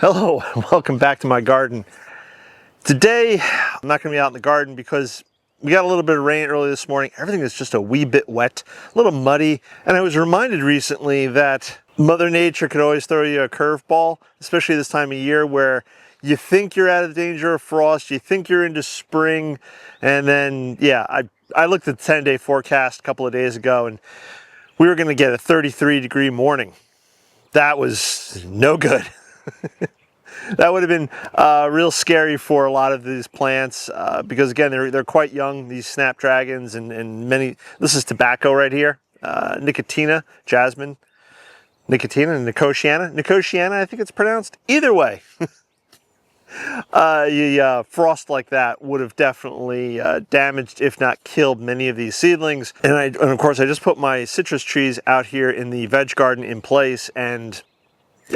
Hello, welcome back to my garden. Today, I'm not going to be out in the garden because we got a little bit of rain early this morning. Everything is just a wee bit wet, a little muddy. And I was reminded recently that Mother Nature could always throw you a curveball, especially this time of year where you think you're out of danger of frost, you think you're into spring, and then, I looked at the 10-day forecast a couple of days ago and we were going to get a 33-degree morning. That was no good. That would have been real scary for a lot of these plants because again they're quite young, these snapdragons, and many. This is tobacco right here, Nicotina, jasmine, Nicotina, Nicotiana, I think it's pronounced. Either way, frost like that would have definitely damaged, if not killed, many of these seedlings. And of course I just put my citrus trees out here in the veg garden in place, and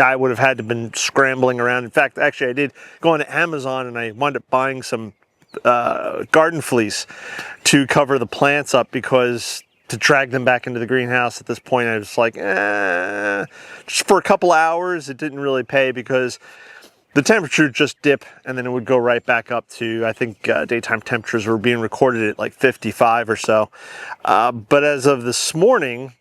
I would have had to been scrambling around. In fact, actually I did go on to Amazon and I wound up buying some garden fleece to cover the plants up, because to drag them back into the greenhouse at this point I was like, just for a couple hours it didn't really pay, because the temperature would just dip and then it would go right back up to, I think daytime temperatures were being recorded at like 55 or so. But as of this morning,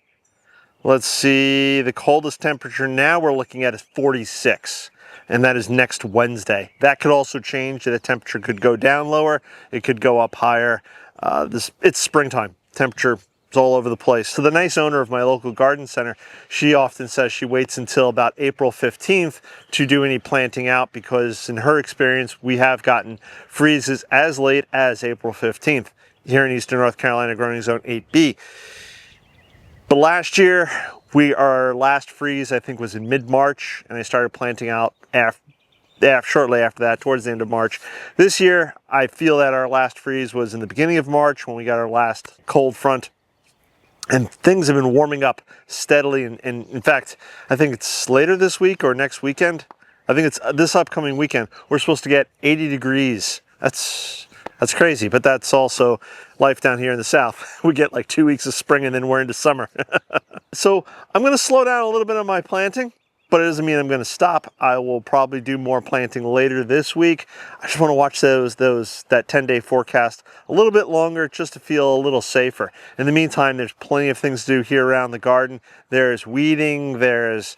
let's see, the coldest temperature now we're looking at is 46, and that is next Wednesday. That could also change. The temperature could go down lower, it could go up higher. It's springtime. Temperature is all over the place. So the nice owner of my local garden center, she often says she waits until about April 15th to do any planting out, because in her experience we have gotten freezes as late as April 15th here in Eastern North Carolina, growing zone 8B. But last year, our last freeze, I think, was in mid-March, and I started planting out shortly after that, towards the end of March. This year, I feel that our last freeze was in the beginning of March, when we got our last cold front, and things have been warming up steadily. And in fact, I think it's later this week or next weekend. I think it's this upcoming weekend. We're supposed to get 80 degrees. That's crazy, but that's also life down here in the South. We get like 2 weeks of spring and then we're into summer. So I'm going to slow down a little bit on my planting, but it doesn't mean I'm going to stop. I will probably do more planting later this week. I just want to watch that 10-day forecast a little bit longer, just to feel a little safer. In the meantime, there's plenty of things to do here around the garden. There's weeding, there's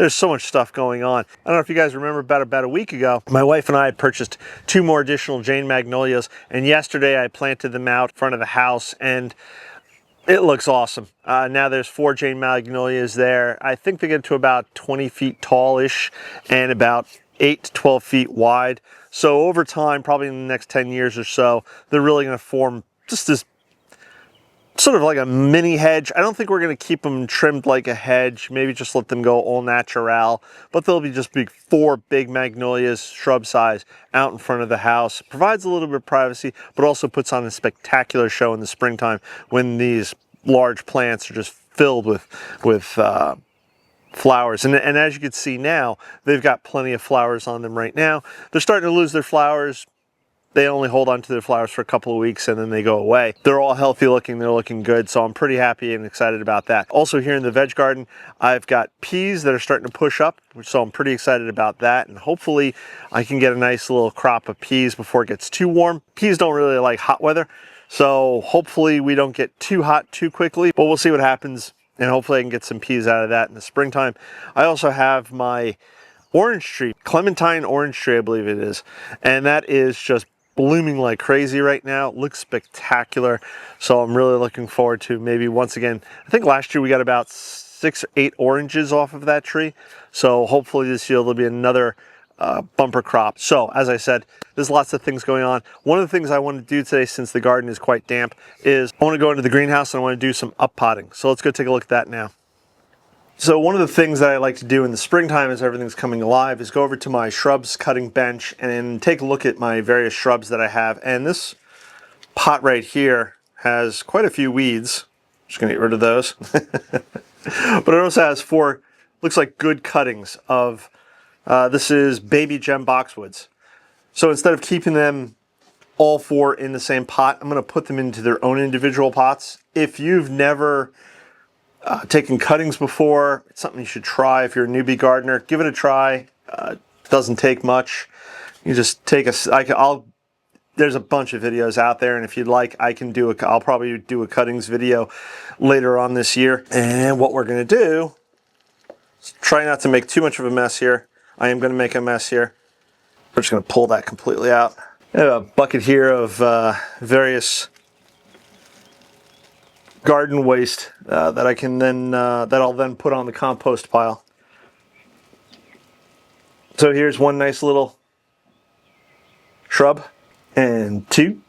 so much stuff going on. I don't know if you guys remember, about a week ago, my wife and I had purchased 2 more additional Jane Magnolias, and yesterday I planted them out in front of the house, and it looks awesome. Now there's 4 Jane Magnolias there. I think they get to about 20 feet tall-ish and about 8 to 12 feet wide. So over time, probably in the next 10 years or so, they're really going to form just this sort of like a mini hedge. I don't think we're going to keep them trimmed like a hedge, maybe just let them go all natural, but they'll be just 4 big magnolias, shrub size, out in front of the house. Provides a little bit of privacy, but also puts on a spectacular show in the springtime when these large plants are just filled with flowers. And as you can see now, they've got plenty of flowers on them right now. They're starting to lose their flowers. They only hold on to their flowers for a couple of weeks and then they go away. They're all healthy looking, they're looking good, so I'm pretty happy and excited about that. Also here in the veg garden, I've got peas that are starting to push up, so I'm pretty excited about that, and hopefully I can get a nice little crop of peas before it gets too warm. Peas don't really like hot weather, so hopefully we don't get too hot too quickly, but we'll see what happens, and hopefully I can get some peas out of that in the springtime. I also have my orange tree, Clementine orange tree I believe it is, and that is just blooming like crazy right now. It looks spectacular, so I'm really looking forward to maybe once again, I think last year we got about 6 or 8 oranges off of that tree, so hopefully this year there'll be another bumper crop. So as I said, there's lots of things going on. One of the things I want to do today, since the garden is quite damp, is I want to go into the greenhouse and I want to do some up potting. So let's go take a look at that now. So one of the things that I like to do in the springtime as everything's coming alive is go over to my shrubs cutting bench and take a look at my various shrubs that I have. And this pot right here has quite a few weeds. Just gonna get rid of those. But it also has 4, looks like good cuttings of, this is baby gem boxwoods. So instead of keeping them all 4 in the same pot, I'm gonna put them into their own individual pots. If you've never taken cuttings before, it's something you should try if you're a newbie gardener. Give it a try. Doesn't take much. You just take there's a bunch of videos out there, and if you'd like, I'll probably do a cuttings video later on this year. And what we're gonna do is try not to make too much of a mess here. I am gonna make a mess here. We're just gonna pull that completely out. I have a bucket here of various garden waste that I can then that I'll then put on the compost pile. So here's one nice little shrub, and 2,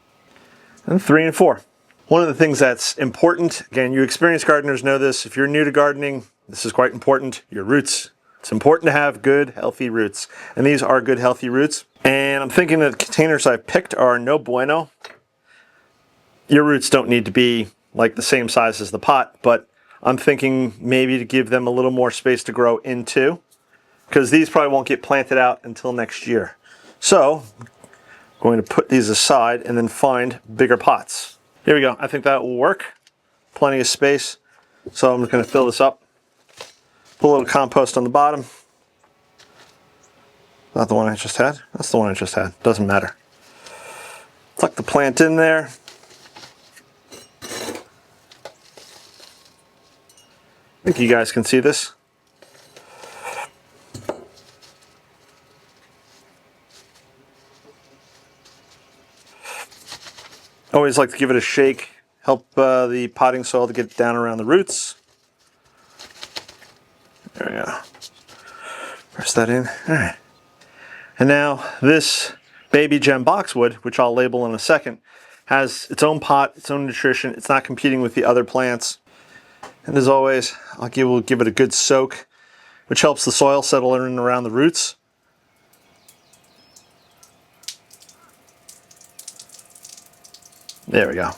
and 3, and 4. One of the things that's important, again, you experienced gardeners know this. If you're new to gardening, this is quite important. Your roots. It's important to have good, healthy roots, and these are good, healthy roots. And I'm thinking that the containers I've picked are no bueno. Your roots don't need to be like the same size as the pot, but I'm thinking maybe to give them a little more space to grow into, because these probably won't get planted out until next year. So I'm going to put these aside and then find bigger pots. Here we go. I think that will work. Plenty of space. So I'm just going to fill this up. Put a little compost on the bottom. Not the one I just had. That's the one I just had. Doesn't matter. Tuck the plant in there. I think you guys can see this. Always like to give it a shake, help the potting soil to get down around the roots. There we go. Press that in. All right. And now this baby gem boxwood, which I'll label in a second, has its own pot, its own nutrition. It's not competing with the other plants. And as always, we'll give it a good soak, which helps the soil settle in around the roots. There we go.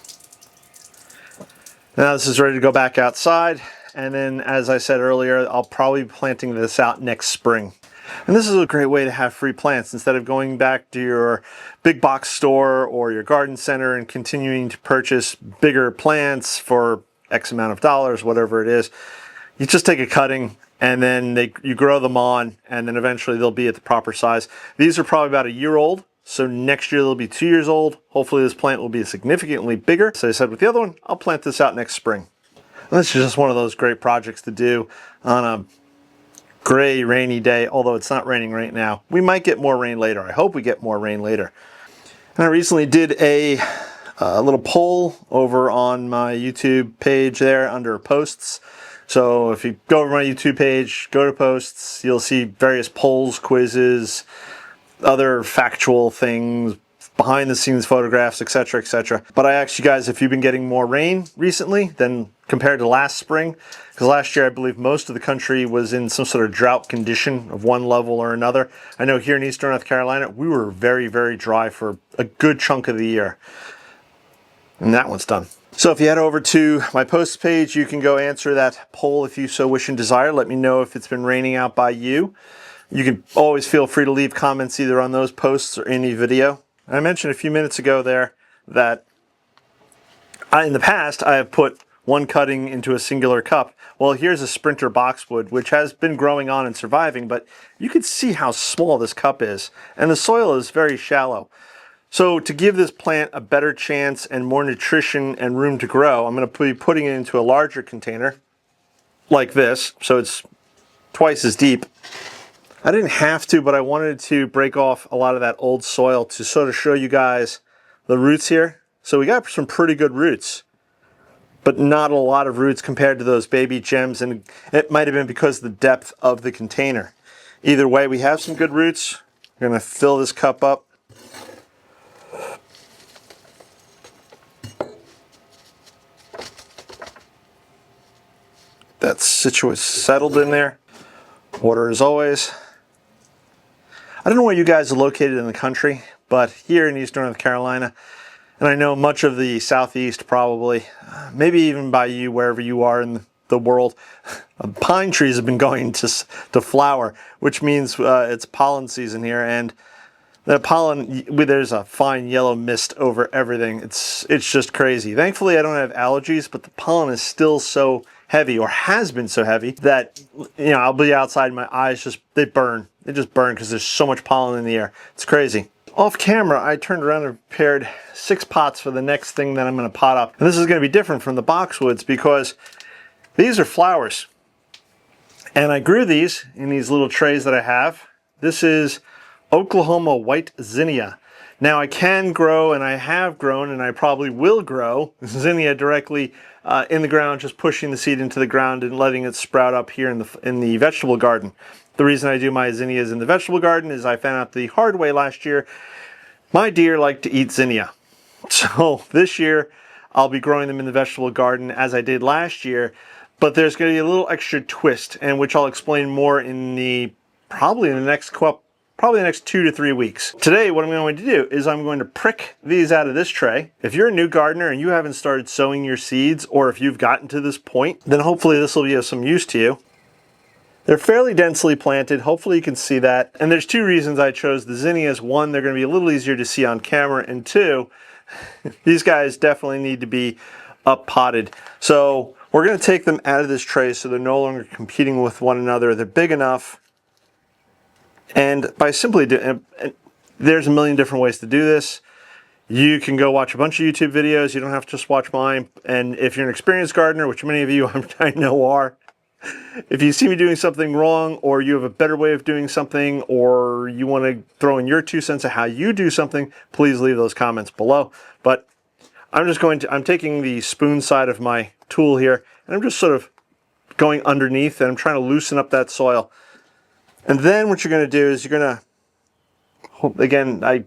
Now this is ready to go back outside. And then, as I said earlier, I'll probably be planting this out next spring. And this is a great way to have free plants instead of going back to your big box store or your garden center and continuing to purchase bigger plants for X amount of dollars, whatever it is. You just take a cutting and then you grow them on, and then eventually they'll be at the proper size. These are probably about a year old. So next year they'll be 2 years old. Hopefully this plant will be significantly bigger. So I said with the other one, I'll plant this out next spring. And this is just one of those great projects to do on a gray, rainy day, although it's not raining right now. We might get more rain later. I hope we get more rain later. And I recently did a little poll over on my YouTube page there under posts. So if you go over my YouTube page, go to posts, you'll see various polls, quizzes, other factual things, behind the scenes photographs, etc., etc. But I asked you guys if you've been getting more rain recently than compared to last spring, because last year I believe most of the country was in some sort of drought condition of one level or another. I know here in Eastern North Carolina, we were very, very dry for a good chunk of the year. And that one's done. So if you head over to my posts page, you can go answer that poll if you so wish and desire. Let me know if it's been raining out by you. You can always feel free to leave comments either on those posts or any video. I mentioned a few minutes ago there that in the past I have put one cutting into a singular cup. Well, here's a Sprinter boxwood, which has been growing on and surviving, but you can see how small this cup is, and the soil is very shallow. So to give this plant a better chance and more nutrition and room to grow, I'm going to be putting it into a larger container like this, so it's twice as deep. I didn't have to, but I wanted to break off a lot of that old soil to sort of show you guys the roots here. So we got some pretty good roots, but not a lot of roots compared to those baby gems, and it might have been because of the depth of the container. Either way, we have some good roots. We're going to fill this cup up. That's settled in there. Water as always. I don't know where you guys are located in the country, but here in Eastern North Carolina, and I know much of the Southeast probably, maybe even by you, wherever you are in the world, pine trees have been going to flower, which means it's pollen season here, and the pollen, there's a fine yellow mist over everything. It's just crazy. Thankfully, I don't have allergies, but the pollen is still so heavy, or has been so heavy, that I'll be outside and my eyes they burn. They just burn because there's so much pollen in the air. It's crazy. Off camera, I turned around and prepared 6 pots for the next thing that I'm going to pot up. And this is going to be different from the boxwoods because these are flowers. And I grew these in these little trays that I have. This is Oklahoma white zinnia. Now I can grow, and I have grown, and I probably will grow zinnia directly in the ground, just pushing the seed into the ground and letting it sprout up here in the vegetable garden. The reason I do my zinnias in the vegetable garden is I found out the hard way last year. My deer like to eat zinnia. So this year I'll be growing them in the vegetable garden as I did last year, but there's going to be a little extra twist, and which I'll explain more in probably in the next 2 to 3 weeks. Today, what I'm going to do is I'm going to prick these out of this tray. If you're a new gardener and you haven't started sowing your seeds, or if you've gotten to this point, then hopefully this will be of some use to you. They're fairly densely planted. Hopefully you can see that. And there's 2 reasons I chose the zinnias. 1, they're going to be a little easier to see on camera. And 2, these guys definitely need to be up potted. So we're going to take them out of this tray so they're no longer competing with one another. They're big enough. And by simply doing, there's a million different ways to do this. You can go watch a bunch of YouTube videos. You don't have to just watch mine. And if you're an experienced gardener, which many of you I know are, if you see me doing something wrong, or you have a better way of doing something, or you want to throw in your 2 cents of how you do something, please leave those comments below. But I'm taking the spoon side of my tool here, and I'm just sort of going underneath, and I'm trying to loosen up that soil. And then what you're going to do is you're going to, again, I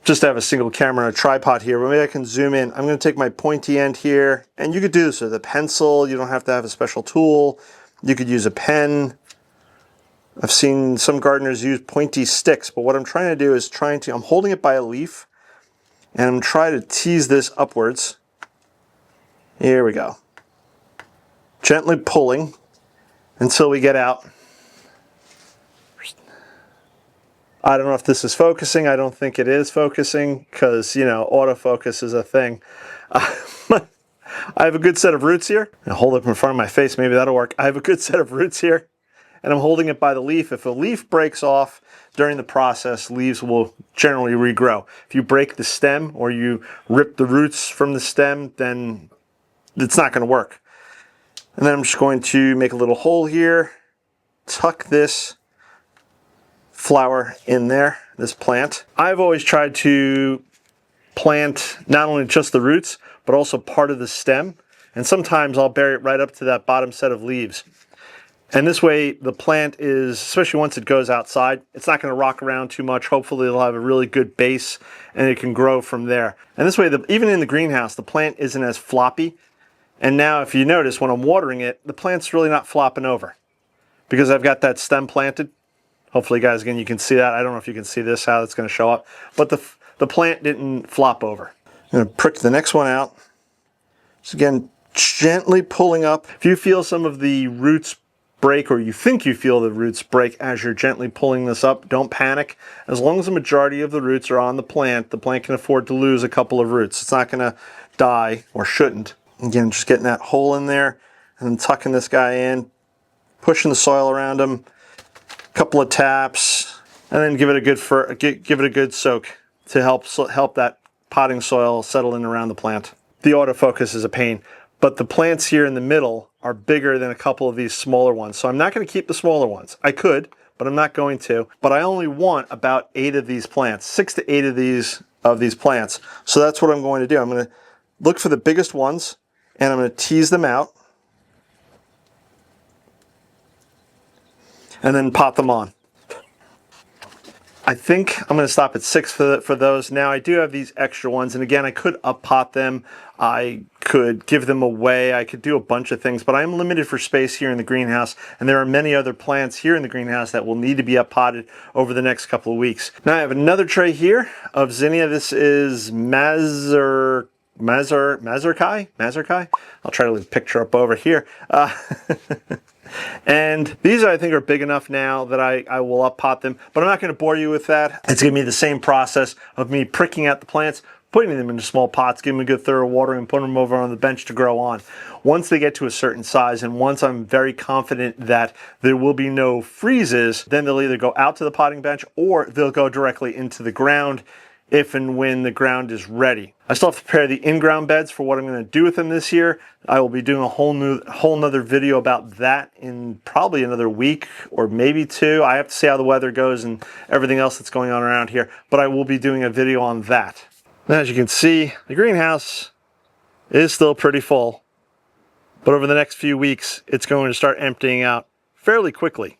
just have a single camera and a tripod here, but maybe I can zoom in. I'm going to take my pointy end here, and you could do this with a pencil. You don't have to have a special tool. You could use a pen. I've seen some gardeners use pointy sticks, but what I'm trying to do is I'm holding it by a leaf, and I'm trying to tease this upwards. Here we go. Gently pulling until we get out. I don't know if this is focusing. I don't think it is focusing because, you know, autofocus is a thing. I have a good set of roots here. I'll hold it up in front of my face. Maybe that'll work. I have a good set of roots here, and I'm holding it by the leaf. If a leaf breaks off during the process, leaves will generally regrow. If you break the stem or you rip the roots from the stem, then it's not going to work. And then I'm just going to make a little hole here, tuck this flower in there, this plant. I've always tried to plant not only just the roots, but also part of the stem. And sometimes I'll bury it right up to that bottom set of leaves. And this way the plant is, especially once it goes outside, it's not going to rock around too much. Hopefully it'll have a really good base and it can grow from there. And this way, even in the greenhouse, the plant isn't as floppy. And now if you notice, when I'm watering it, the plant's really not flopping over because I've got that stem planted. Hopefully, guys, again, you can see that. I don't know if you can see this, how it's going to show up. But the plant didn't flop over. I'm going to prick the next one out. So again, gently pulling up. If you feel some of the roots break, or you think you feel the roots break as you're gently pulling this up, don't panic. As long as the majority of the roots are on the plant can afford to lose a couple of roots. It's not going to die, or shouldn't. Again, just getting that hole in there, and then tucking this guy in, pushing the soil around him. Couple of taps, and then give it a good soak to help that potting soil settle in around the plant. The autofocus is a pain, but the plants here in the middle are bigger than a couple of these smaller ones. So I'm not going to keep the smaller ones. I could, but I'm not going to. But I only want about 8 of these plants, 6 to 8 of these plants. So that's what I'm going to do. I'm going to look for the biggest ones, and I'm going to tease them out. And then pot them on. I think I'm going to stop at 6 for those. Now I do have these extra ones, and again, I could up pot them. I could give them away. I could do a bunch of things, but I'm limited for space here in the greenhouse, and there are many other plants here in the greenhouse that will need to be up potted over the next couple of weeks. Now I have another tray here of zinnia. This is Mazurkai. I'll try to leave a picture up over here. And these, I think, are big enough now that I will up pot them, but I'm not going to bore you with that. It's going to be the same process of me pricking out the plants, putting them into small pots, giving them a good thorough watering, and putting them over on the bench to grow on. Once they get to a certain size, and once I'm very confident that there will be no freezes, then they'll either go out to the potting bench or they'll go directly into the ground if and when the ground is ready. I still have to prepare the in-ground beds for what I'm going to do with them this year. I will be doing a whole nother video about that in probably another week or maybe 2. I have to see how the weather goes and everything else that's going on around here, but I will be doing a video on that. Now, as you can see, the greenhouse is still pretty full, but over the next few weeks, it's going to start emptying out fairly quickly.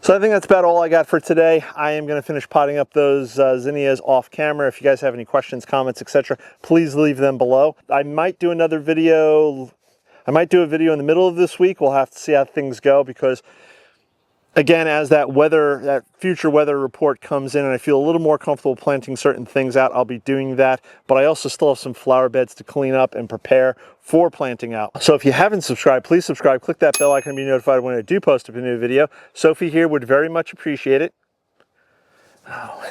So I think that's about all I got for today. I am going to finish potting up those zinnias off camera. If you guys have any questions, comments, etc., please leave them below. I might do another video. I might do a video in the middle of this week. We'll have to see how things go because, again, as that future weather report comes in and I feel a little more comfortable planting certain things out, I'll be doing that. But I also still have some flower beds to clean up and prepare for planting out. So if you haven't subscribed, please subscribe. Click that bell icon to be notified when I do post a new video. Sophie here would very much appreciate it. Oh.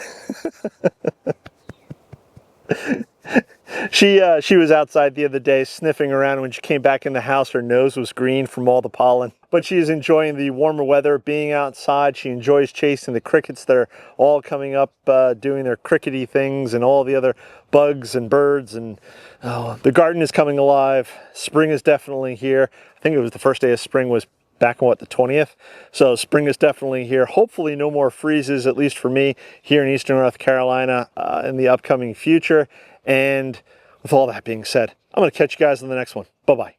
She was outside the other day sniffing around. When she came back in the house, her nose was green from all the pollen. But she is enjoying the warmer weather, being outside. She enjoys chasing the crickets that are all coming up, doing their crickety things, and all the other bugs and birds. And the garden is coming alive. Spring is definitely here. I think it was the first day of spring was back on, what, the 20th? So spring is definitely here. Hopefully no more freezes, at least for me, here in Eastern North Carolina in the upcoming future. And with all that being said, I'm going to catch you guys in the next one. Bye-bye.